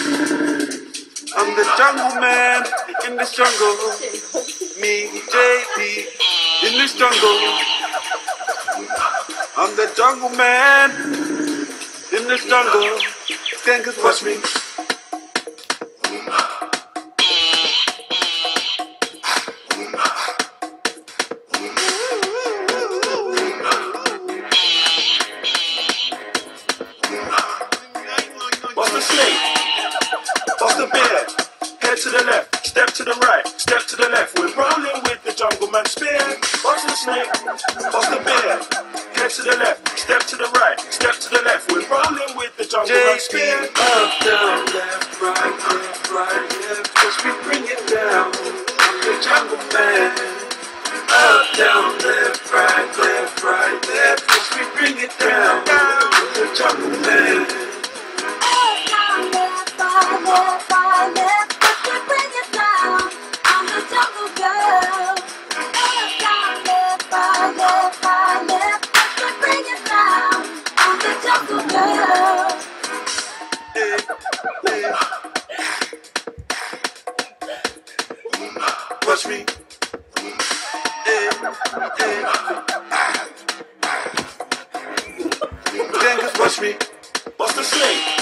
I'm the jungle man in this jungle. Me, JP, in this jungle. I'm the jungle man in this jungle. Skankers watch me. What's the snake? What's the bear? Head to the left, step to the right, step to the left. We're rolling with the jungle man spear. What's the snake? What's the bear? Head to the left, step to the right, step to the left. We're rolling with the jungle man spear. Up, down, left, right, left. Just we bring it down. I'm the jungle man. Up, down, left, right, left. Just we bring it down. I'm the jungle man. Watch me. Skankers watch me. What's the snake?